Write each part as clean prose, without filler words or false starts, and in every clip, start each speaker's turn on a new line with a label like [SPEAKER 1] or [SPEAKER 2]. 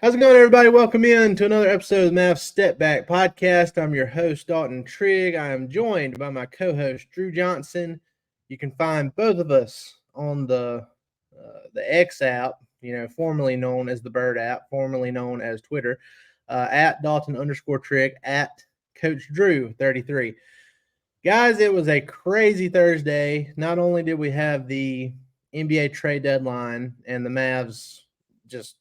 [SPEAKER 1] How's it going, everybody? Welcome in to another episode of the Mavs Step Back Podcast. I'm your host, Dalton Trigg. I am joined by my co-host, Drew Johnson. You can find both of us on the X app, formerly known as the Bird app, formerly known as Twitter, at Dalton_Trigg, at Coach Drew 33. Guys, it was a crazy Thursday. Not only did we have the NBA trade deadline and the Mavs just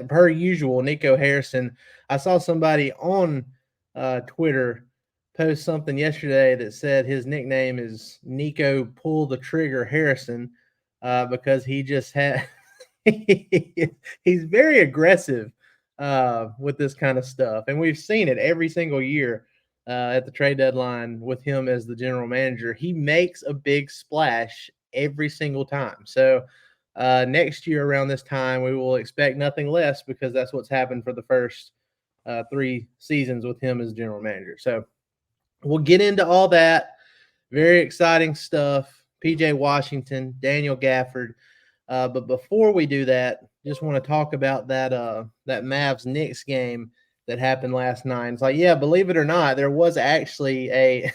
[SPEAKER 1] per usual, Nico Harrison. I saw somebody on Twitter post something yesterday that said his nickname is Nico Pull the Trigger Harrison because he just had he's very aggressive with this kind of stuff, and we've seen it every single year at the trade deadline with him as the general manager. He makes a big splash every single time. So next year around this time, we will expect nothing less because that's what's happened for the first 3 seasons with him as general manager. So we'll get into all that. Very exciting stuff. PJ Washington, Daniel Gafford. But before we do that, just want to talk about that Mavs Knicks game that happened last night. It's like, yeah, believe it or not, there was actually a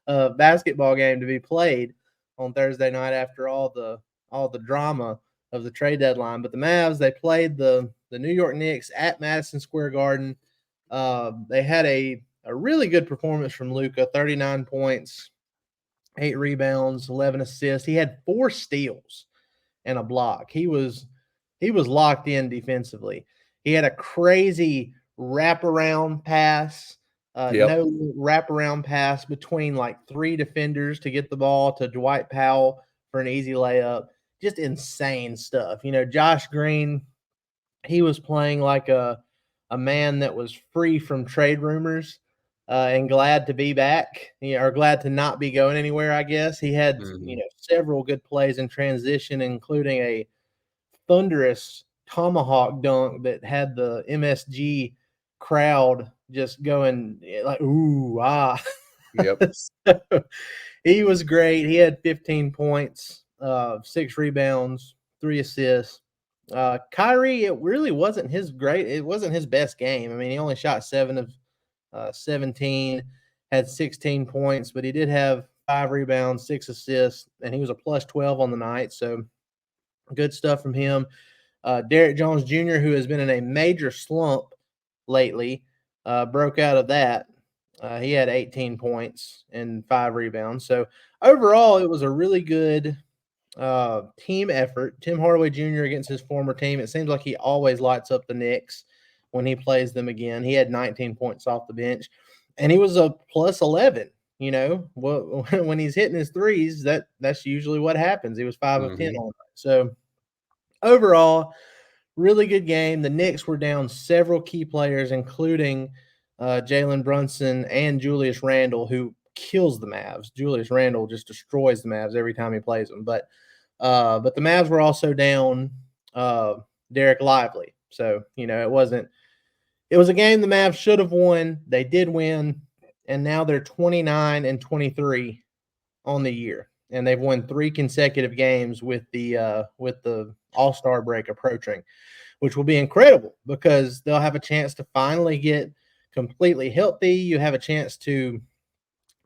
[SPEAKER 1] a basketball game to be played on Thursday night after all the drama of the trade deadline. But the Mavs, they played the New York Knicks at Madison Square Garden. They had a really good performance from Luka, 39 points, 8 rebounds, 11 assists. He had 4 steals and a block. He was locked in defensively. He had a crazy wraparound pass,
[SPEAKER 2] Yep.
[SPEAKER 1] no wraparound pass between like 3 defenders to get the ball to Dwight Powell for an easy layup. Just insane stuff. Josh Green, he was playing like a man that was free from trade rumors and glad to be back, or glad to not be going anywhere. I guess he had
[SPEAKER 2] Mhm.
[SPEAKER 1] several good plays in transition, including a thunderous tomahawk dunk that had the MSG crowd just going like ooh ah.
[SPEAKER 2] Yep.
[SPEAKER 1] So he was great. He had 15 points, 6 rebounds, 3 assists. Kyrie, it really wasn't his great. It wasn't his best game. I mean, he only shot 7 of 17, had 16 points, but he did have 5 rebounds, 6 assists, and he was a plus 12 on the night. So good stuff from him. Derek Jones Jr., who has been in a major slump lately, broke out of that. He had 18 points and 5 rebounds. So overall, it was a really good team effort. Tim Hardaway Jr. against his former team. It seems like he always lights up the Knicks when he plays them again. He had 19 points off the bench, and he was a plus 11. When he's hitting his threes, that's usually what happens. He was 5 of 10
[SPEAKER 2] Mhm.
[SPEAKER 1] on it. So overall, really good game. The Knicks were down several key players, including Jalen Brunson and Julius Randle, who kills the Mavs. Julius Randle just destroys the Mavs every time he plays them. But the Mavs were also down Derek Lively. So, it was a game the Mavs should have won. They did win, and now they're 29-23 on the year, and they've won 3 consecutive games with the All-Star break approaching, which will be incredible because they'll have a chance to finally get completely healthy. You have a chance to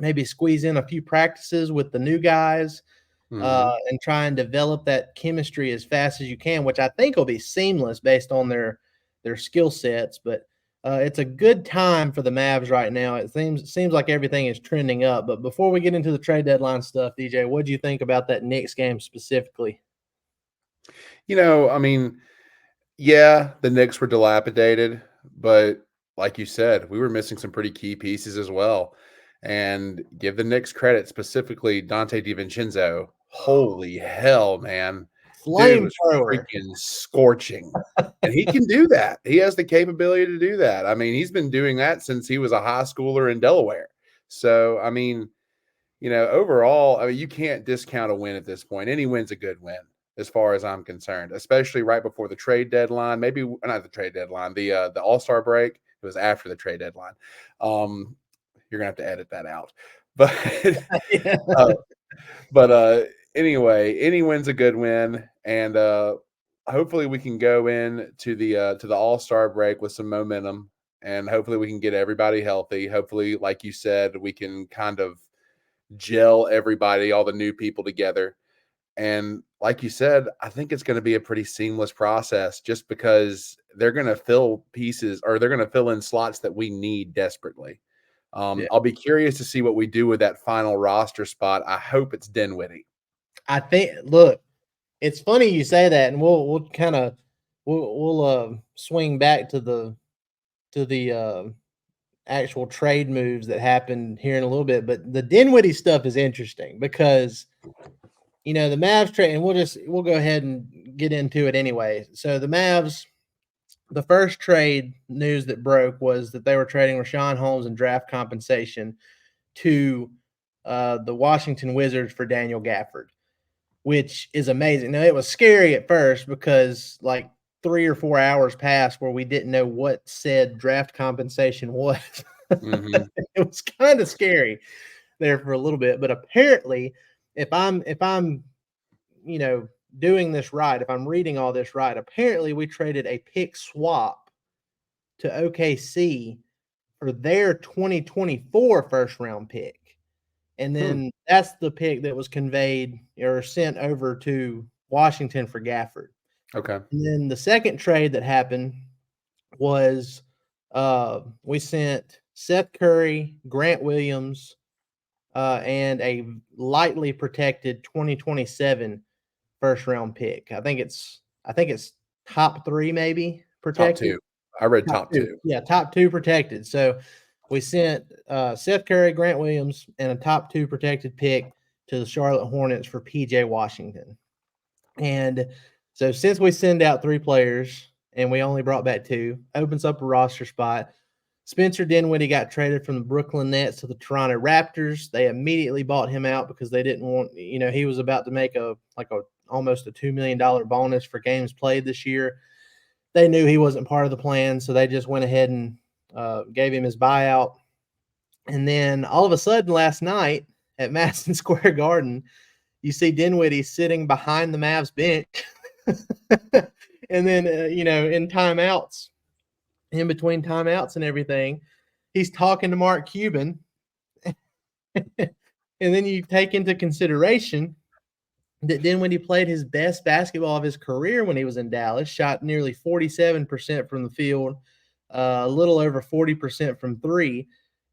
[SPEAKER 1] maybe squeeze in a few practices with the new guys
[SPEAKER 2] Mhm.
[SPEAKER 1] and try and develop that chemistry as fast as you can, which I think will be seamless based on their skill sets. But it's a good time for the Mavs right now. It seems like everything is trending up. But before we get into the trade deadline stuff, DJ, what do you think about that Knicks game specifically?
[SPEAKER 2] I mean, yeah, the Knicks were dilapidated, but like you said, we were missing some pretty key pieces as well. And give the Knicks credit, specifically Dante DiVincenzo. Holy hell, man. Dude was
[SPEAKER 1] Flamethrower.
[SPEAKER 2] freaking scorching. And he can do that. He has the capability to do that. I mean, he's been doing that since he was a high schooler in Delaware. So, I mean, overall, I mean, you can't discount a win at this point. Any win's a good win, as far as I'm concerned, especially right before the trade deadline. Maybe not the trade deadline, the All-Star break. It was after the trade deadline. Um, you're gonna have to edit that out, but
[SPEAKER 1] Yeah.
[SPEAKER 2] uh, but anyway, any win's a good win, and hopefully we can go in to the All-Star break with some momentum, and hopefully we can get everybody healthy. Hopefully, like you said, we can kind of gel everybody, all the new people together. And like you said, I think it's going to be a pretty seamless process just because they're going to fill pieces, or they're going to fill in slots that we need desperately.
[SPEAKER 1] Yeah.
[SPEAKER 2] I'll be curious to see what we do with that final roster spot. I hope it's Dinwiddie.
[SPEAKER 1] I think. Look, it's funny you say that, and we'll kind of we'll swing back to the actual trade moves that happened here in a little bit. But the Dinwiddie stuff is interesting because the Mavs trade, and we'll go ahead and get into it anyway. So the Mavs, the first trade news that broke was that they were trading Rashawn Holmes and draft compensation to the Washington Wizards for Daniel Gafford, which is amazing. Now, it was scary at first because like 3 or 4 hours passed where we didn't know what said draft compensation was.
[SPEAKER 2] Mm-hmm.
[SPEAKER 1] It was kind of scary there for a little bit, but apparently if I'm doing this right, if I'm reading all this right, apparently we traded a pick swap to OKC for their 2024 first round pick. And then that's the pick that was conveyed or sent over to Washington for Gafford.
[SPEAKER 2] Okay.
[SPEAKER 1] And then the second trade that happened was we sent Seth Curry, Grant Williams, and a lightly protected 2027 first round pick. I think it's top 3 maybe
[SPEAKER 2] Top
[SPEAKER 1] protected.
[SPEAKER 2] 2. I read top 2.
[SPEAKER 1] Yeah, top 2 protected. So we sent Seth Curry, Grant Williams, and a top 2 protected pick to the Charlotte Hornets for PJ Washington. And so since we send out 3 players and we only brought back 2, opens up a roster spot. Spencer Dinwiddie got traded from the Brooklyn Nets to the Toronto Raptors. They immediately bought him out because they didn't want, he was about to make almost a $2 million bonus for games played this year. They knew he wasn't part of the plan, so they just went ahead and gave him his buyout. And then all of a sudden last night at Madison Square Garden, you see Dinwiddie sitting behind the Mavs bench. And then, in timeouts, in between timeouts and everything, he's talking to Mark Cuban. And then you take into consideration that Dinwiddie played his best basketball of his career when he was in Dallas, shot nearly 47% from the field, a little over 40% from 3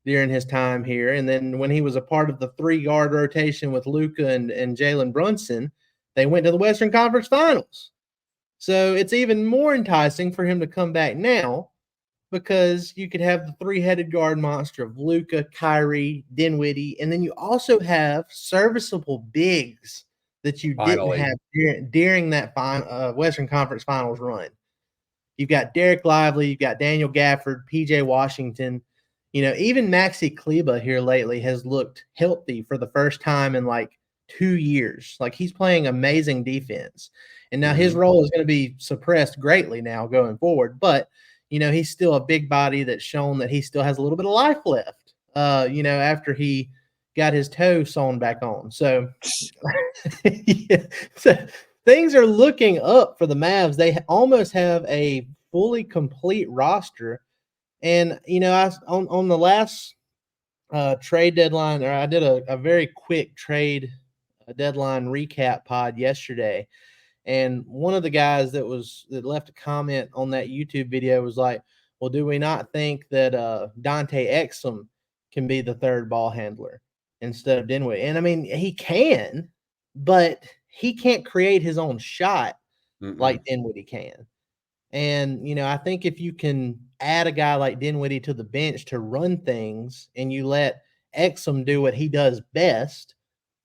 [SPEAKER 1] during his time here. And then when he was a part of the 3-guard rotation with Luka and Jalen Brunson, they went to the Western Conference Finals. So it's even more enticing for him to come back now because you could have the 3-headed guard monster of Luka, Kyrie, Dinwiddie, and then you also have serviceable bigs that you didn't have during that Western Conference Finals run. You've got Derek Lively, you've got Daniel Gafford, PJ Washington. Even Maxi Kleba here lately has looked healthy for the first time in like 2 years. Like, he's playing amazing defense. And now his role is going to be suppressed greatly now going forward. But, he's still a big body that's shown that he still has a little bit of life left, after he got his toe sewn back on. So, yeah. So things are looking up for the Mavs. They almost have a fully complete roster. And, on the last trade deadline, or I did a very quick trade deadline recap pod yesterday. And one of the guys that left a comment on that YouTube video was like, well, do we not think that Dante Exum can be the third ball handler instead of Dinwiddie? And I mean, he can, but he can't create his own shot like Dinwiddie can. And, I think if you can add a guy like Dinwiddie to the bench to run things and you let Exum do what he does best,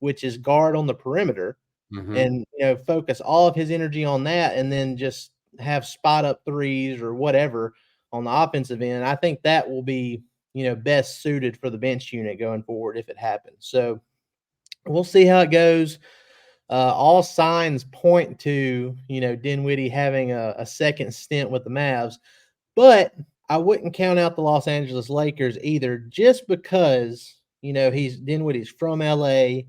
[SPEAKER 1] which is guard on the perimeter, and, focus all of his energy on that and then just have spot up threes or whatever on the offensive end, I think that will be, best suited for the bench unit going forward if it happens. So we'll see how it goes. All signs point to, Dinwiddie having a second stint with the Mavs, but I wouldn't count out the Los Angeles Lakers either, just because, Dinwiddie's from LA.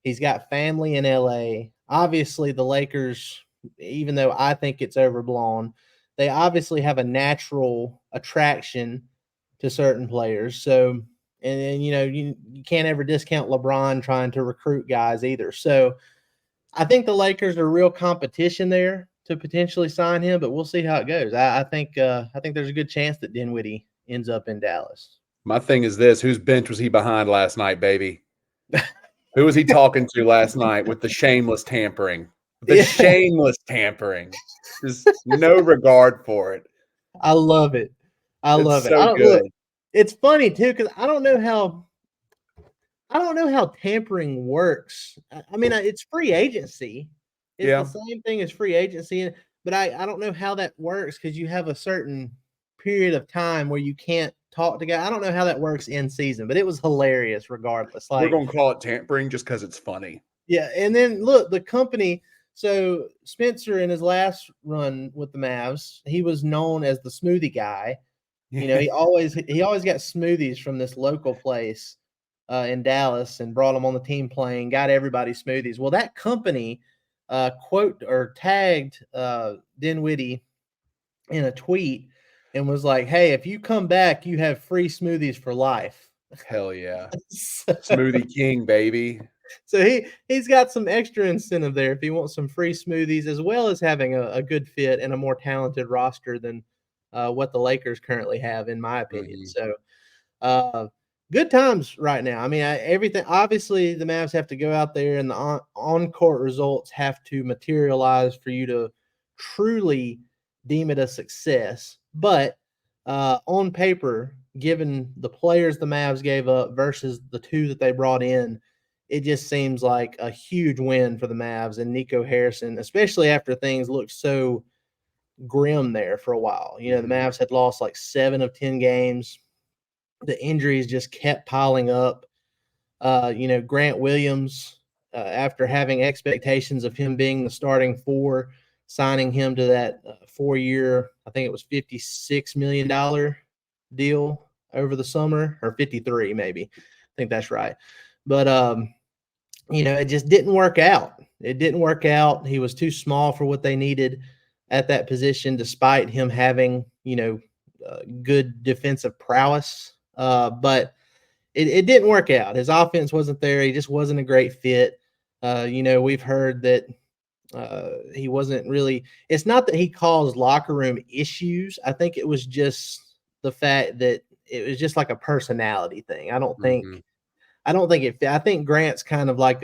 [SPEAKER 1] He's got family in LA. Obviously, the Lakers even though I think it's overblown. They obviously have a natural attraction to certain players. So, and you can't ever discount LeBron trying to recruit guys either. So, I think the Lakers are real competition there to potentially sign him, but we'll see how it goes. I think there's a good chance that Dinwiddie ends up in Dallas.
[SPEAKER 2] My thing is this: whose bench was he behind last night, baby? Who was he talking to last night with the shameless tampering? The
[SPEAKER 1] Yeah.
[SPEAKER 2] shameless tampering. Just no regard for it.
[SPEAKER 1] I love it. I
[SPEAKER 2] It's
[SPEAKER 1] love it.
[SPEAKER 2] so
[SPEAKER 1] Look,
[SPEAKER 2] good.
[SPEAKER 1] it's funny too because I don't know how tampering works. I mean, it's free agency. It's the
[SPEAKER 2] Yeah.
[SPEAKER 1] same thing as free agency, but I don't know how that works because you have a certain period of time where you can't talk to guys. I don't know how that works in season, but it was hilarious regardless.
[SPEAKER 2] We're
[SPEAKER 1] Like,
[SPEAKER 2] going to call it tampering just because it's funny.
[SPEAKER 1] yeah, and then look, the company. So Spencer in his last run with the Mavs, he was known as the smoothie guy. He always got smoothies from this local place in Dallas and brought them on the team plane, got everybody smoothies. Well, that company quote or tagged Dinwiddie in a tweet and was like, "Hey, if you come back, you have free smoothies for life."
[SPEAKER 2] Hell yeah.
[SPEAKER 1] so,
[SPEAKER 2] Smoothie King, baby.
[SPEAKER 1] so he's got some extra incentive there if he wants some free smoothies, as well as having a good fit and a more talented roster than what the Lakers currently have, in my opinion.
[SPEAKER 2] Mm-hmm.
[SPEAKER 1] So, good times right now. I mean, everything. Obviously, the Mavs have to go out there, and the on-court results have to materialize for you to truly deem it a success. But on paper, given the players the Mavs gave up versus the two that they brought in, it just seems like a huge win for the Mavs and Nico Harrison, especially after things looked so grim there for a while. The Mavs had lost like 7 of 10 games. The injuries just kept piling up. Grant Williams, after having expectations of him being the starting four, signing him to that 4-year, I think it was $56 million deal over the summer, or 53 maybe. I think that's right. But it just didn't work out. It didn't work out. He was too small for what they needed at that position, despite him having, good defensive prowess. But it didn't work out. His offense wasn't there. He just wasn't a great fit. We've heard that he wasn't really – it's not that he caused locker room issues. I think it was just the fact that it was just like a personality thing. I don't think it – I think Grant's kind of like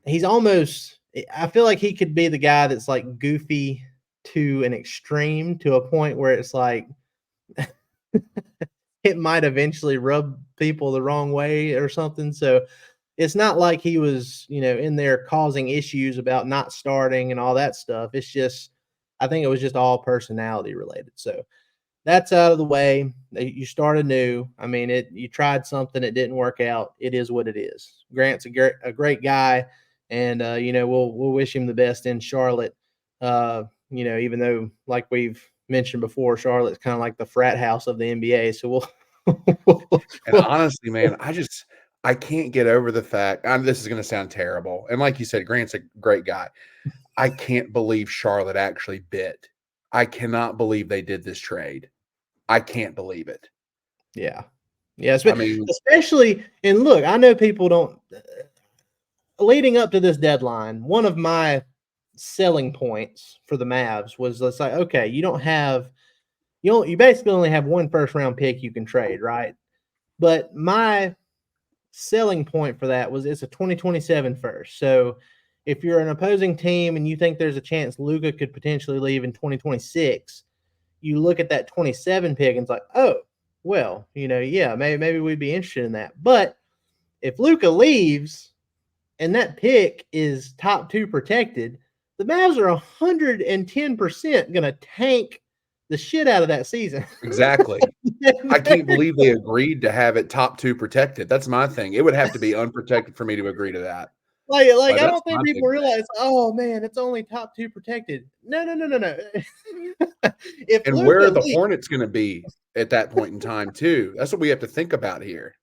[SPEAKER 1] he's almost – I feel like he could be the guy that's like goofy to an extreme, to a point where it's like it might eventually rub people the wrong way or something. So it's not like he was, in there causing issues about not starting and all that stuff. It's just, I think it was just all personality related. So that's out of the way. You start anew. I mean, you tried something, it didn't work out. It is what it is. Grant's a great guy, and we'll wish him the best in Charlotte. Even though, like we've mentioned before, Charlotte's kind of like the frat house of the NBA. So
[SPEAKER 2] And honestly, man, I can't get over the fact, this is going to sound terrible. And like you said, Grant's a great guy. I can't believe Charlotte actually bit. I cannot believe they did this trade. I can't believe it.
[SPEAKER 1] Yeah. Yeah.
[SPEAKER 2] I mean,
[SPEAKER 1] especially, and look, I know people don't, leading up to this deadline, one of my selling points for the Mavs was, let's say, okay, you basically only have one first round pick you can trade, right? But my selling point for that was it's a 2027 first. So if you're an opposing team and you think there's a chance Luka could potentially leave in 2026, you look at that 27 pick and it's like, oh, well, yeah, maybe we'd be interested in that. But if Luka leaves and that pick is top 2 protected, the Mavs are 110% going to tank the shit out of that season.
[SPEAKER 2] exactly. I can't believe they agreed to have it top 2 protected. That's my thing. It would have to be unprotected for me to agree to that.
[SPEAKER 1] Like I don't think people realize, oh man, it's only top 2 protected. No.
[SPEAKER 2] And where are the Hornets going to be at that point in time too? That's what we have to think about here.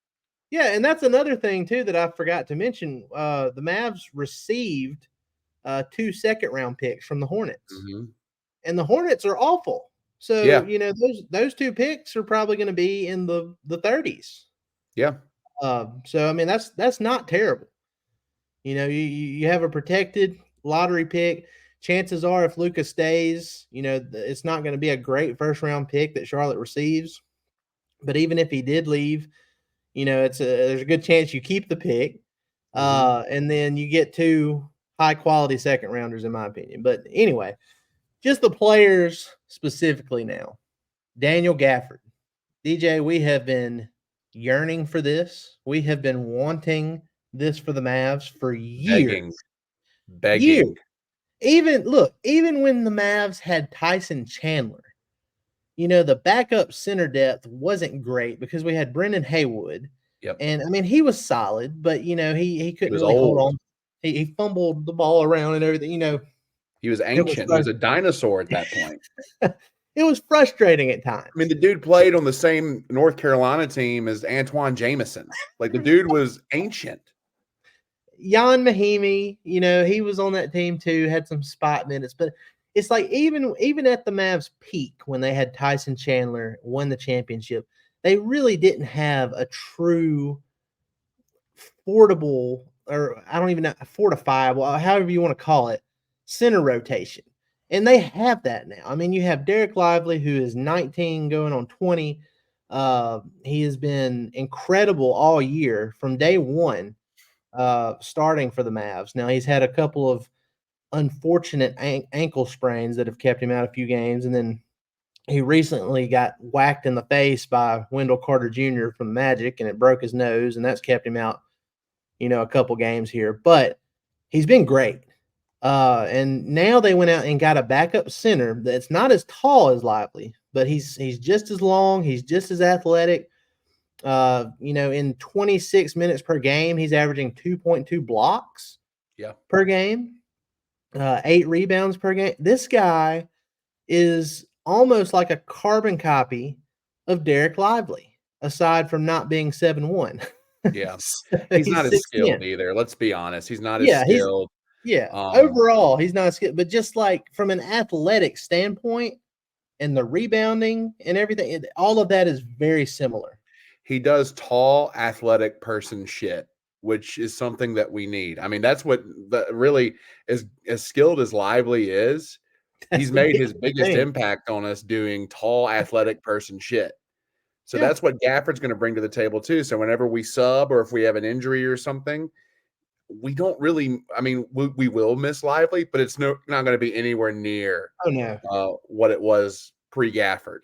[SPEAKER 1] Yeah, and that's another thing too that I forgot to mention. The Mavs received 2 second-round picks from the Hornets,
[SPEAKER 2] Mm-hmm.
[SPEAKER 1] and the Hornets are awful. So,
[SPEAKER 2] Yeah.
[SPEAKER 1] those 2 picks are probably gonna be in the 30s.
[SPEAKER 2] Yeah.
[SPEAKER 1] So, I mean, that's not terrible. You have a protected lottery pick. Chances are, if Luka stays, it's not going to be a great first round pick that Charlotte receives. But even if he did leave, there's a good chance you keep the pick,
[SPEAKER 2] Mm-hmm.
[SPEAKER 1] and then you get 2 high quality second rounders, in my opinion. But anyway, just the players specifically now. Daniel Gafford, DJ, we have been yearning for this. We have been wanting this for the Mavs for years. Years.
[SPEAKER 2] Begging.
[SPEAKER 1] Even when the Mavs had Tyson Chandler, the backup center depth wasn't great because we had Brendan Haywood.
[SPEAKER 2] Yep.
[SPEAKER 1] And I mean, he was solid, but he
[SPEAKER 2] He
[SPEAKER 1] couldn't
[SPEAKER 2] was
[SPEAKER 1] really hold
[SPEAKER 2] old.
[SPEAKER 1] on. He fumbled the ball around and everything.
[SPEAKER 2] He was
[SPEAKER 1] It was
[SPEAKER 2] ancient. He was a dinosaur at that point.
[SPEAKER 1] it was frustrating at times.
[SPEAKER 2] I mean, the dude played on the same North Carolina team as Antoine Jameson. Like, the dude was ancient.
[SPEAKER 1] Jan Mahimi, he was on that team too, had some spot minutes, but it's like even at the Mavs peak when they had Tyson Chandler won the championship, they really didn't have a true affordable, or I don't even know, fortifiable, however you want to call it, center rotation. And they have that now. I mean, you have Derek Lively, who is 19 going on 20. He has been incredible all year from day one, starting for the Mavs. Now, he's had a couple of unfortunate ankle sprains that have kept him out a few games. And then he recently got whacked in the face by Wendell Carter Jr. from Magic, and it broke his nose, and that's kept him out, a couple games here. But he's been great. And now they went out and got a backup center that's not as tall as Lively, but he's just as long. He's just as athletic. In 26 minutes per game, he's averaging 2.2 blocks per game, 8 rebounds per game. This guy is almost like a carbon copy of Derek Lively, aside from not being 7'1".
[SPEAKER 2] Yeah.
[SPEAKER 1] So
[SPEAKER 2] He's not as
[SPEAKER 1] 6'10".
[SPEAKER 2] skilled either. Let's be honest. He's not as
[SPEAKER 1] Yeah,
[SPEAKER 2] skilled.
[SPEAKER 1] Overall, he's not skilled, but just like from an athletic standpoint and the rebounding and everything, all of that is very similar.
[SPEAKER 2] He does tall, athletic person shit, which is something that we need. I mean, that's what really, as skilled as Lively is, he's made his biggest impact on us doing tall, athletic person shit. So that's what Gafford's going to bring to the table too. So whenever we sub or if we have an injury or something, we don't really, I mean, we will miss Lively, but it's not going to be anywhere near what it was pre-Gafford.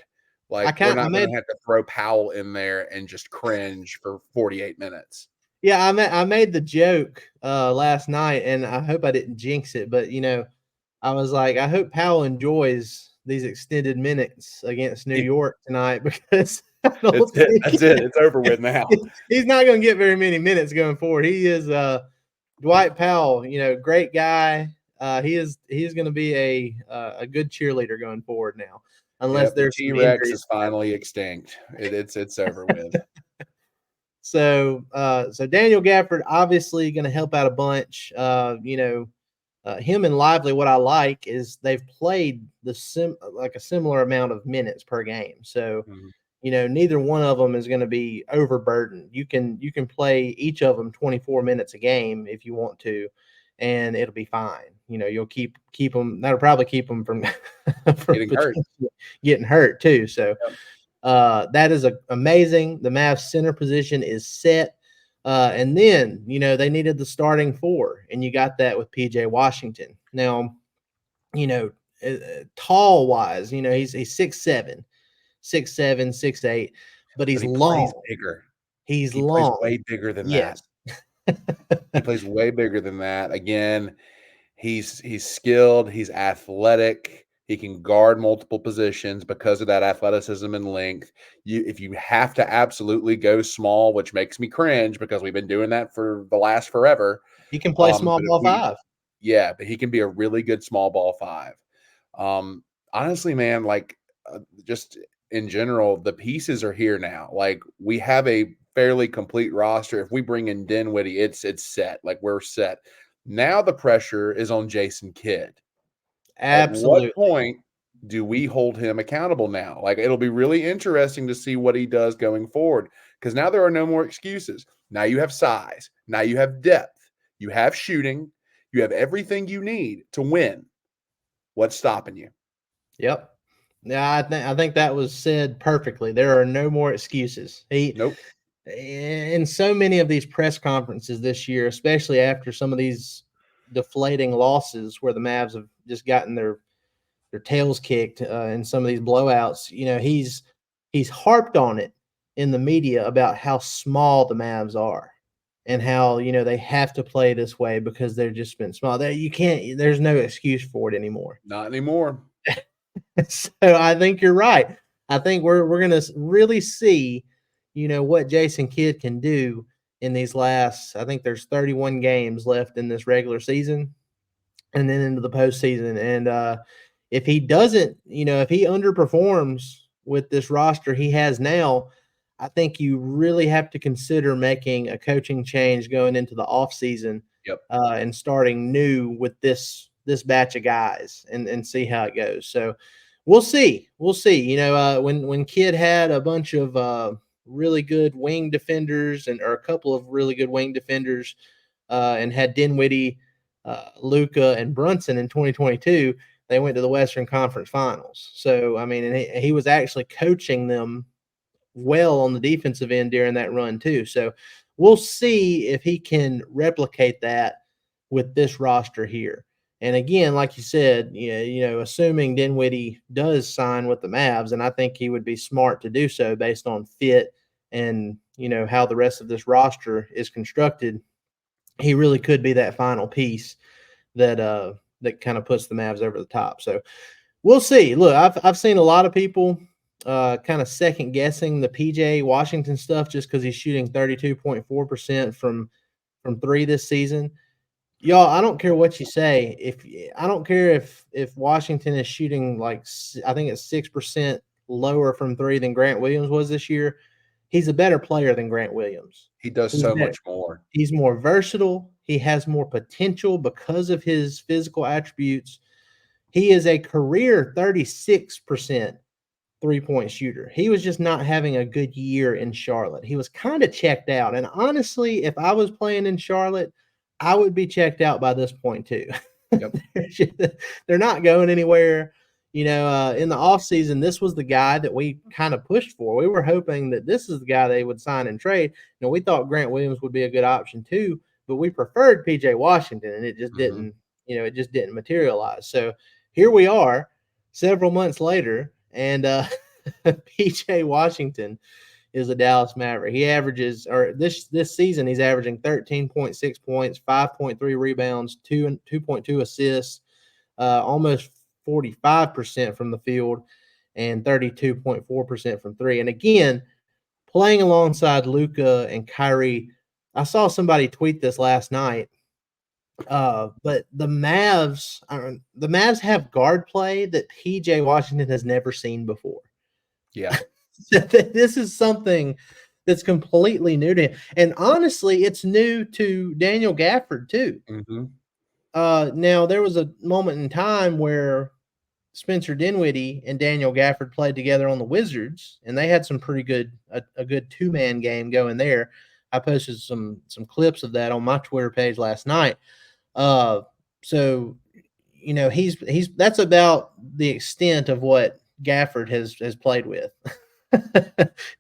[SPEAKER 2] Like, we're not going to have to throw Powell in there and just cringe for 48 minutes.
[SPEAKER 1] Yeah, I made the joke last night, and I hope I didn't jinx it, but, I was like, I hope Powell enjoys these extended minutes against New York tonight, because
[SPEAKER 2] that's it. It's over with now.
[SPEAKER 1] He's not going to get very many minutes going forward. He is Dwight Powell, great guy. He is going to be a good cheerleader going forward now, unless there's
[SPEAKER 2] the T-Rex is finally extinct. It's over with.
[SPEAKER 1] So Daniel Gafford obviously going to help out a bunch. Him and Lively, what I like is they've played a similar amount of minutes per game. So, neither one of them is going to be overburdened. You can play each of them 24 minutes a game if you want to, and it'll be fine. You'll keep them. That'll probably keep them from getting hurt too. So, that is amazing. The Mavs center position is set. And then, they needed the starting 4, and you got that with PJ Washington. Now, tall wise, he's 6'7", 6'8", but he's long.
[SPEAKER 2] Plays bigger.
[SPEAKER 1] He long.
[SPEAKER 2] Plays way bigger than that. He plays way bigger than that. Again, he's skilled. He's athletic. He can guard multiple positions because of that athleticism and length. If you have to absolutely go small, which makes me cringe because we've been doing that for the last forever.
[SPEAKER 1] He can play small ball 5.
[SPEAKER 2] Yeah, but he can be a really good small ball 5. Honestly, man, just in general, the pieces are here now. Like, we have a fairly complete roster. If we bring in Dinwiddie, it's set. Like, we're set. Now the pressure is on Jason Kidd. At
[SPEAKER 1] Absolutely.
[SPEAKER 2] what point do we hold him accountable now? Like, it'll be really interesting to see what he does going forward, because now there are no more excuses. Now you have size. Now you have depth. You have shooting. You have everything you need to win. What's stopping you?
[SPEAKER 1] Yep. Yeah, I think that was said perfectly. There are no more excuses.
[SPEAKER 2] Nope.
[SPEAKER 1] In so many of these press conferences this year, especially after some of these deflating losses where the Mavs have just gotten their tails kicked in some of these blowouts, he's harped on it in the media about how small the Mavs are and how they have to play this way because they've just been small. There's no excuse for it anymore.
[SPEAKER 2] Not anymore.
[SPEAKER 1] So I think you're right. I think we're gonna really see, what Jason Kidd can do in these last. I think there's 31 games left in this regular season, and then into the postseason. And if he doesn't, if he underperforms with this roster he has now, I think you really have to consider making a coaching change going into the offseason.
[SPEAKER 2] Yep.
[SPEAKER 1] And starting new with this batch of guys and see how it goes. So we'll see. We'll see. When Kidd had a bunch of really good wing defenders or a couple of really good wing defenders and had Dinwiddie, Luka, and Brunson in 2022, they went to the Western Conference Finals. So, I mean, and he was actually coaching them well on the defensive end during that run too. So we'll see if he can replicate that with this roster here. And again, like you said, assuming Dinwiddie does sign with the Mavs, and I think he would be smart to do so based on fit and how the rest of this roster is constructed, he really could be that final piece that kind of puts the Mavs over the top. So we'll see. Look, I've seen a lot of people kind of second guessing the PJ Washington stuff just because he's shooting 32.4% from three this season. Y'all, I don't care what you say. I don't care if Washington is shooting I think it's 6% lower from three than Grant Williams was this year. He's a better player than Grant Williams.
[SPEAKER 2] He does so much more.
[SPEAKER 1] He's more versatile. He has more potential because of his physical attributes. He is a career 36% three-point shooter. He was just not having a good year in Charlotte. He was kind of checked out. And honestly, if I was playing in Charlotte, I would be checked out by this point too.
[SPEAKER 2] Yep.
[SPEAKER 1] They're not going anywhere. In the offseason, this was the guy that we kind of pushed for. We were hoping that this is the guy they would sign and trade. We thought Grant Williams would be a good option too, but we preferred PJ Washington, and it just didn't, it just didn't materialize. So here we are several months later, and PJ Washington is a Dallas Maverick. He averages, or this season, he's averaging 13.6 points, 5.3 rebounds, 2.2 assists, almost 45% from the field, and 32.4% from three. And again, playing alongside Luka and Kyrie, I saw somebody tweet this last night. But the Mavs have guard play that PJ Washington has never seen before.
[SPEAKER 2] Yeah.
[SPEAKER 1] This is something that's completely new to him. And honestly, it's new to Daniel Gafford too. Now there was a moment in time where Spencer Dinwiddie and Daniel Gafford played together on the Wizards, and they had some pretty good a good two-man game going there. I posted some clips of that on my Twitter page last night. So he's that's about the extent of what Gafford has played with.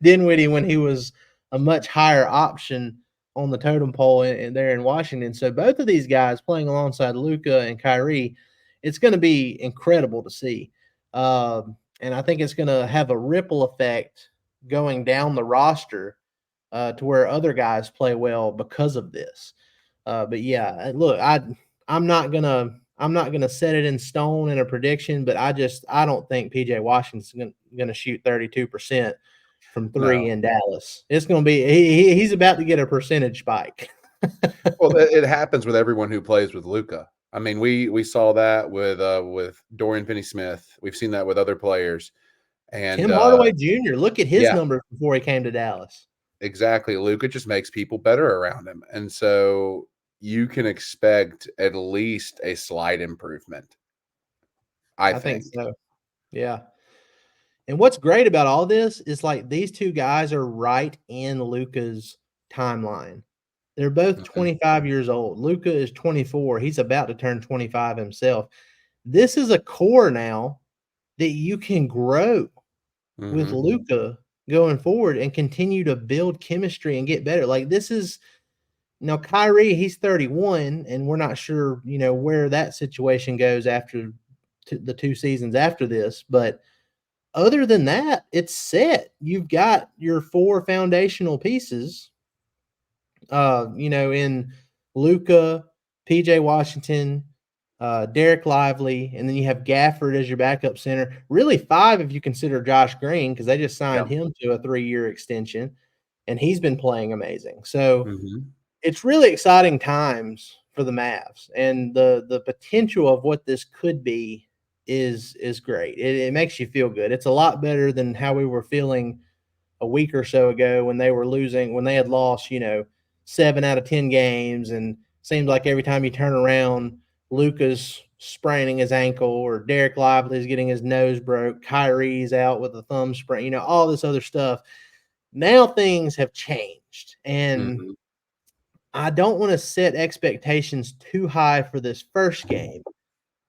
[SPEAKER 1] Dinwiddie when he was a much higher option on the totem pole there in Washington. So both of these guys playing alongside Luka and Kyrie, it's going to be incredible to see. And I think it's going to have a ripple effect going down the roster to where other guys play well because of this. But yeah, look, I'm not gonna set it in stone in a prediction, but I don't think PJ Washington's gonna shoot 32% from three in Dallas. It's gonna be he's about to get a percentage spike.
[SPEAKER 2] Well, it happens with everyone who plays with Luka. I mean, we saw that with Dorian Finney-Smith. We've seen that with other players. And
[SPEAKER 1] Tim Hardaway Jr. Look at his numbers before he came to Dallas.
[SPEAKER 2] Exactly. Luka just makes people better around him. And so, you can expect at least a slight improvement. I
[SPEAKER 1] think
[SPEAKER 2] think.
[SPEAKER 1] so. Yeah. And what's great about all this is like these two guys are right in Luka's timeline. They're both 25 years old. Luka is 24. He's about to turn 25 himself. This is a core now that you can grow with Luka going forward and continue to build chemistry and get better. Like this is now Kyrie, he's 31, and we're not sure, where that situation goes after the 2 seasons after this, but other than that, it's set. You've got your 4 foundational pieces, in Luka, PJ Washington, Derek Lively, and then you have Gafford as your backup center. Really 5 if you consider Josh Green, because they just signed him to a 3-year extension, and he's been playing amazing. So it's really exciting times for the Mavs, and the potential of what this could be is great. It makes you feel good. It's a lot better than how we were feeling a week or so ago when they were losing, when they had lost, 7 out of 10 games, and seems like every time you turn around, Luka's spraining his ankle, or Derek Lively's getting his nose broke, Kyrie's out with a thumb sprain, all this other stuff. Now things have changed, and I don't want to set expectations too high for this first game,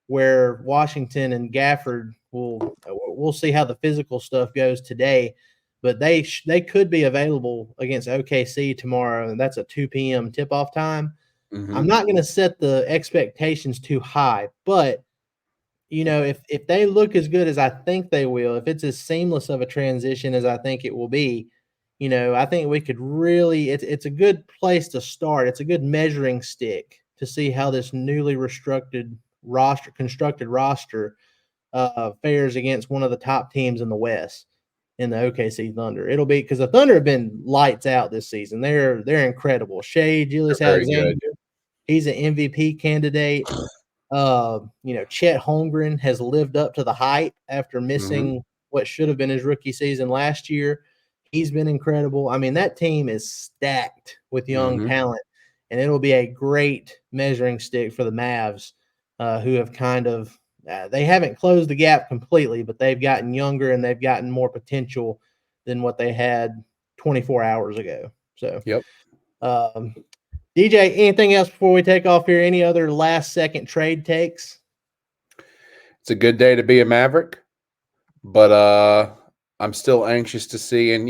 [SPEAKER 1] where Washington and Gafford we'll see how the physical stuff goes today, but they could be available against OKC tomorrow, and that's a 2 p.m. tip-off time. I'm not going to set the expectations too high, but if they look as good as I think they will, if it's as seamless of a transition as I think it will be, I think we could really it's a good place to start. It's a good measuring stick to see how this newly constructed roster fares against one of the top teams in the West, in the OKC Thunder. It'll be because the Thunder have been lights out this season. They're incredible. Shea Gilgeous-Alexander, he's an MVP candidate. Chet Holmgren has lived up to the hype after missing what should have been his rookie season last year. He's been incredible. I mean, that team is stacked with young talent, and it'll be a great measuring stick for the Mavs, who have kind of they haven't closed the gap completely, but they've gotten younger and they've gotten more potential than what they had 24 hours ago. So, DJ, anything else before we take off here? Any other last-second trade takes?
[SPEAKER 2] It's a good day to be a Maverick, but I'm still anxious to see, and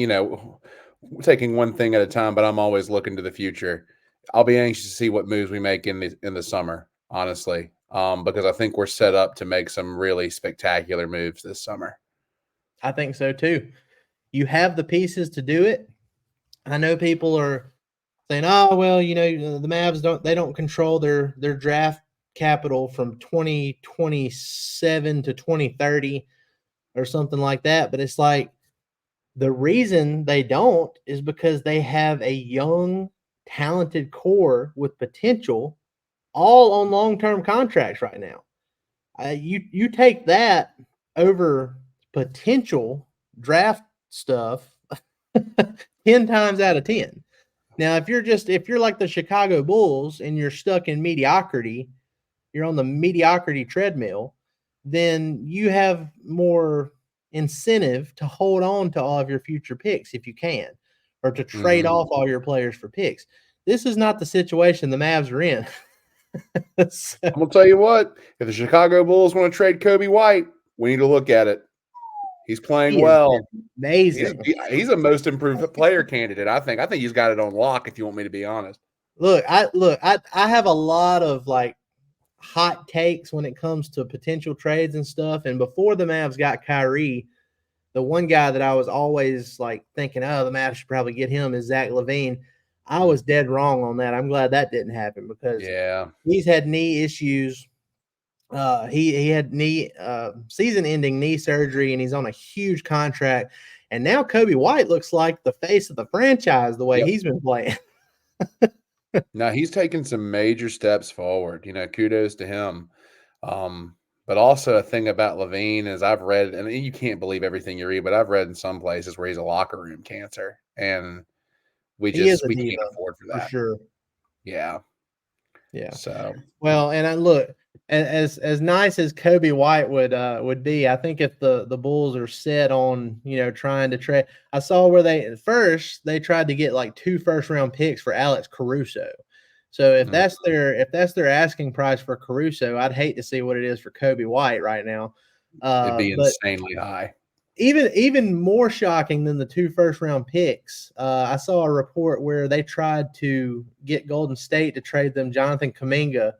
[SPEAKER 2] we're taking one thing at a time, but I'm always looking to the future. I'll be anxious to see what moves we make in the summer, honestly, because I think we're set up to make some really spectacular moves this summer.
[SPEAKER 1] I think so too. You have the pieces to do it. I know people are saying, "Oh, well, the Mavs don't control their draft capital from 2027 to 2030 or something like that." But it's like the reason they don't is because they have a young, talented core with potential, all on long-term contracts right now. You take that over potential draft stuff 10 times out of 10. Now, if you're like the Chicago Bulls and you're stuck in mediocrity, you're on the mediocrity treadmill, then you have more incentive to hold on to all of your future picks if you can, or to trade off all your players for picks. This is not the situation the Mavs are in.
[SPEAKER 2] So, I'm going to tell you what, if the Chicago Bulls want to trade Kobe White, we need to look at it. He's playing well.
[SPEAKER 1] Amazing.
[SPEAKER 2] He's a most improved player candidate, I think. I think he's got it on lock, if you want me to be honest.
[SPEAKER 1] I have a lot of hot takes when it comes to potential trades and stuff. And before the Mavs got Kyrie, the one guy that I was always thinking, oh, the Mavs should probably get him, is Zach LaVine. I was dead wrong on that. I'm glad that didn't happen, because he's had knee issues. He had season-ending knee surgery, and he's on a huge contract. And now Kobe White looks like the face of the franchise the way he's been playing.
[SPEAKER 2] Now he's taken some major steps forward. Kudos to him. But also a thing about LaVine is I've read, and you can't believe everything you read, but I've read in some places where he's a locker room cancer, and we can't afford for that.
[SPEAKER 1] For sure.
[SPEAKER 2] Yeah.
[SPEAKER 1] Yeah.
[SPEAKER 2] So
[SPEAKER 1] Well, and I look as nice as Kobe White would be. I think if the Bulls are set on trying to trade, I saw where they at first they tried to get like 2 first-round picks for Alex Caruso. So if that's their asking price for Caruso, I'd hate to see what it is for Kobe White right now.
[SPEAKER 2] it'd be
[SPEAKER 1] But
[SPEAKER 2] insanely high.
[SPEAKER 1] even more shocking than the 2 first-round picks, I saw a report where they tried to get Golden State to trade them Jonathan Kuminga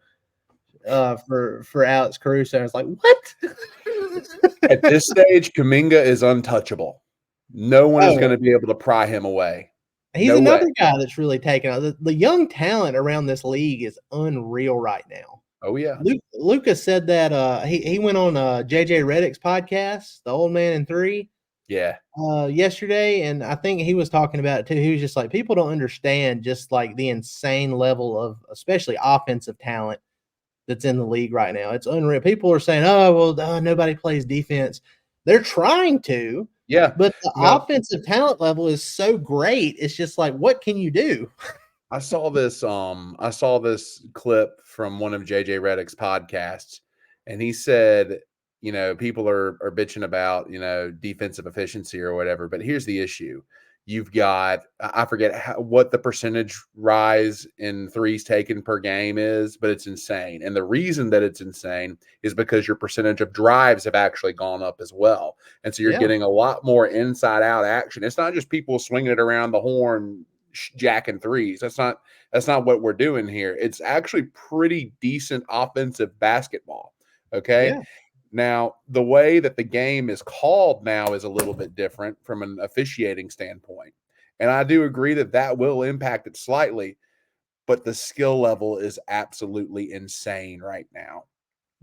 [SPEAKER 1] for Alex Caruso. I was like, what?
[SPEAKER 2] At this stage, Kuminga is untouchable. No one is going
[SPEAKER 1] Oh,
[SPEAKER 2] to be able to pry him away.
[SPEAKER 1] he's
[SPEAKER 2] No way.
[SPEAKER 1] another guy that's really taken out. The young talent around this league is unreal right now.
[SPEAKER 2] Oh yeah.
[SPEAKER 1] Lucas said that he went on JJ Redick's podcast, The Old Man in Three,
[SPEAKER 2] Yeah.
[SPEAKER 1] yesterday, and I think he was talking about it too. He was just like, people don't understand just like the insane level of especially offensive talent that's in the league right now. It's unreal. People are saying, "Oh, well, nobody plays defense." They're trying to,
[SPEAKER 2] Yeah.
[SPEAKER 1] but the
[SPEAKER 2] Well,
[SPEAKER 1] offensive talent level is so great. It's just like, what can you do?
[SPEAKER 2] I saw this clip from one of JJ Redick's podcasts, and he said, people are bitching about, defensive efficiency or whatever, but here's the issue. You've got, I forget what the percentage rise in threes taken per game is, but it's insane. And the reason that it's insane is because your percentage of drives have actually gone up as well. And so you're
[SPEAKER 1] Yeah,
[SPEAKER 2] getting a lot more inside out action. It's not just people swinging it around the horn, jacking threes. That's not what we're doing here. It's actually pretty decent offensive basketball. Okay.
[SPEAKER 1] yeah,
[SPEAKER 2] Now, the way that the game is called now is a little bit different from an officiating standpoint. And I do agree that will impact it slightly, but the skill level is absolutely insane right now.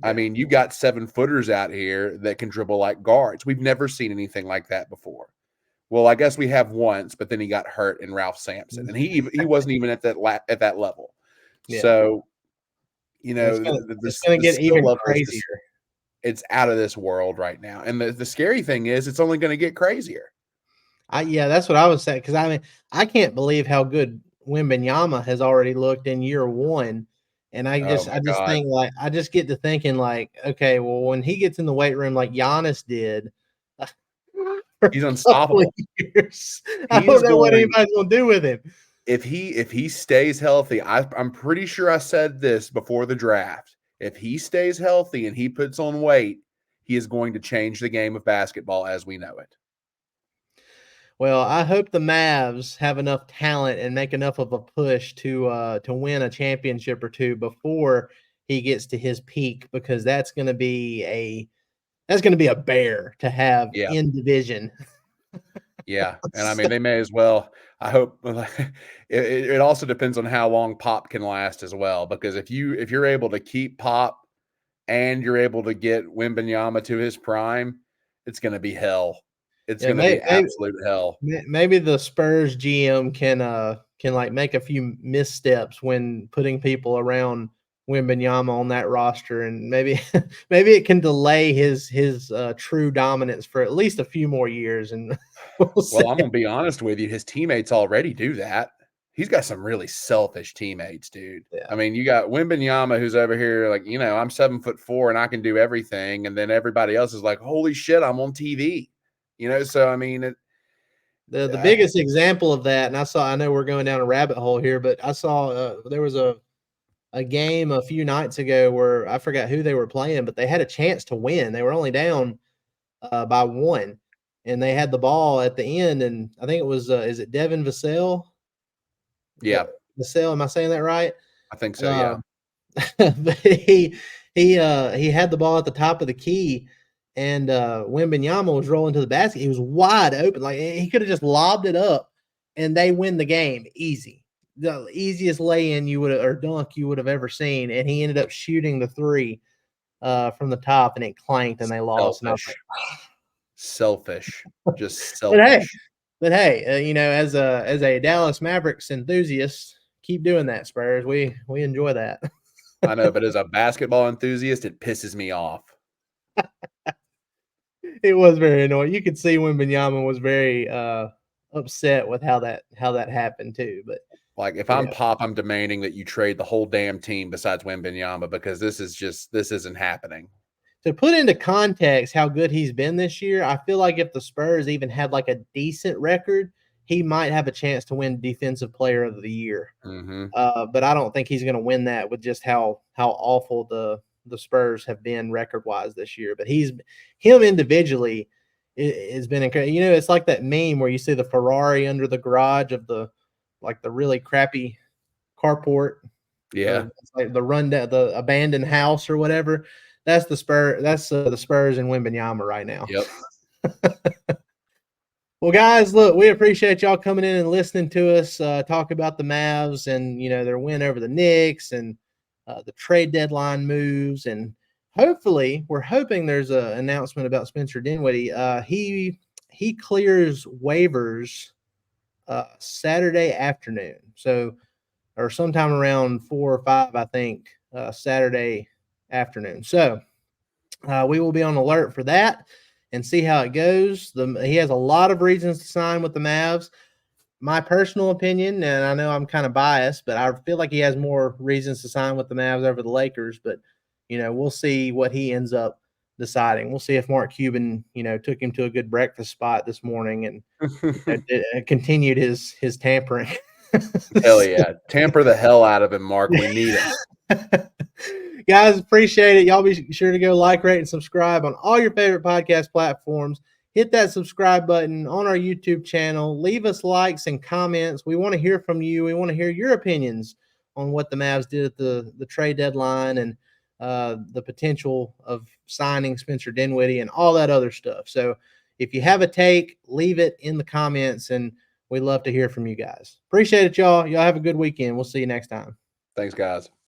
[SPEAKER 2] I
[SPEAKER 1] yeah.
[SPEAKER 2] mean, you got 7-footers out here that can dribble like guards. We've never seen anything like that before. Well, I guess we have once, but then he got hurt in Ralph Sampson, and he wasn't even at that level.
[SPEAKER 1] Yeah.
[SPEAKER 2] So,
[SPEAKER 1] And it's gonna
[SPEAKER 2] the
[SPEAKER 1] get
[SPEAKER 2] skill
[SPEAKER 1] even
[SPEAKER 2] level is
[SPEAKER 1] crazier.
[SPEAKER 2] just, it's out of this world right now. And the scary thing is it's only going to get crazier.
[SPEAKER 1] Yeah, that's what I was saying, because I mean, I can't believe how good Wembanyama has already looked in year one. And
[SPEAKER 2] Oh
[SPEAKER 1] I
[SPEAKER 2] my
[SPEAKER 1] just
[SPEAKER 2] God.
[SPEAKER 1] think like I just get to thinking like, okay, well, when he gets in the weight room like Giannis did for
[SPEAKER 2] He's
[SPEAKER 1] a couple of
[SPEAKER 2] unstoppable.
[SPEAKER 1] years, I
[SPEAKER 2] He
[SPEAKER 1] don't
[SPEAKER 2] is
[SPEAKER 1] know what
[SPEAKER 2] going,
[SPEAKER 1] anybody's gonna do with him.
[SPEAKER 2] if he stays healthy, I'm pretty sure I said this before the draft. If he stays healthy and he puts on weight, he is going to change the game of basketball as we know it.
[SPEAKER 1] Well, I hope the Mavs have enough talent and make enough of a push to win a championship or two before he gets to his peak, because that's gonna be a bear to have
[SPEAKER 2] Yeah.
[SPEAKER 1] in division.
[SPEAKER 2] Yeah. And I mean, they may as well. I hope it also depends on how long Pop can last as well. Because if you're able to keep Pop and you're able to get Wembanyama to his prime, it's going to be hell. It's
[SPEAKER 1] Yeah,
[SPEAKER 2] going to be absolute hell.
[SPEAKER 1] maybe the Spurs GM can like make a few missteps when putting people around Wembanyama on that roster, and maybe maybe it can delay his true dominance for at least a few more years, and we'll see.
[SPEAKER 2] Well, I'm going to be honest with you. His teammates already do that. He's got some really selfish teammates, dude. I
[SPEAKER 1] Yeah.
[SPEAKER 2] mean, you got Wembanyama who's over here like, I'm 7'4" and I can do everything. And then everybody else is like, holy shit, I'm on TV. So I mean,
[SPEAKER 1] The biggest example of that, and I know we're going down a rabbit hole here, but I saw there was a game a few nights ago where I forgot who they were playing, but they had a chance to win. They were only down by 1, and they had the ball at the end, and I think it was is it Devin Vassell?
[SPEAKER 2] yeah,
[SPEAKER 1] Vassell, am I saying that right?
[SPEAKER 2] I think so. Yeah.
[SPEAKER 1] Um, but he had the ball at the top of the key, and Wembanyama was rolling to the basket. He was wide open, like he could have just lobbed it up, and they win the game easy. The easiest lay-in you would have or dunk you would have ever seen, and he ended up shooting the three from the top, and it clanked, and they lost. And I was
[SPEAKER 2] Selfish.
[SPEAKER 1] like,
[SPEAKER 2] Selfish. Just
[SPEAKER 1] but hey,
[SPEAKER 2] selfish.
[SPEAKER 1] as a Dallas Mavericks enthusiast, keep doing that, Spurs. We enjoy that.
[SPEAKER 2] I know, but as a basketball enthusiast, it pisses me off.
[SPEAKER 1] It was very annoying. You could see when Wembanyama was very upset with how that happened too. But
[SPEAKER 2] Like if
[SPEAKER 1] Yeah.
[SPEAKER 2] I'm Pop, I'm demanding that you trade the whole damn team besides Wembanyama because this isn't happening.
[SPEAKER 1] To put into context how good he's been this year, I feel like if the Spurs even had like a decent record, he might have a chance to win Defensive Player of the Year.
[SPEAKER 2] Mm-hmm.
[SPEAKER 1] But I don't think he's going to win that with just how awful the Spurs have been record wise this year. But him individually has been incredible. You know, it's like that meme where you see the Ferrari under the garage of the really crappy carport.
[SPEAKER 2] Yeah,
[SPEAKER 1] It's like the rundown, the abandoned house or whatever. That's the Spurs. That's the Spurs and Wembanyama right now.
[SPEAKER 2] yep.
[SPEAKER 1] Well, guys, look, we appreciate y'all coming in and listening to us talk about the Mavs and their win over the Knicks and the trade deadline moves, and hopefully, we're hoping there's an announcement about Spencer Dinwiddie. He clears waivers Saturday afternoon, or sometime around 4 or 5, I think, Saturday afternoon. So we will be on alert for that and see how it goes. He has a lot of reasons to sign with the Mavs. My personal opinion, and I know I'm kind of biased, but I feel like he has more reasons to sign with the Mavs over the Lakers. But we'll see what he ends up deciding. We'll see if Mark Cuban, took him to a good breakfast spot this morning and continued his tampering.
[SPEAKER 2] Hell yeah. Tamper the hell out of him, Mark. We need it.
[SPEAKER 1] Guys, appreciate it. Y'all be sure to go like, rate, and subscribe on all your favorite podcast platforms. Hit that subscribe button on our YouTube channel. Leave us likes and comments. We want to hear from you. We want to hear your opinions on what the Mavs did at the trade deadline and the potential of signing Spencer Dinwiddie and all that other stuff. So if you have a take, leave it in the comments, and we'd love to hear from you guys. Appreciate it, y'all. Y'all have a good weekend. We'll see you next time.
[SPEAKER 2] Thanks, guys.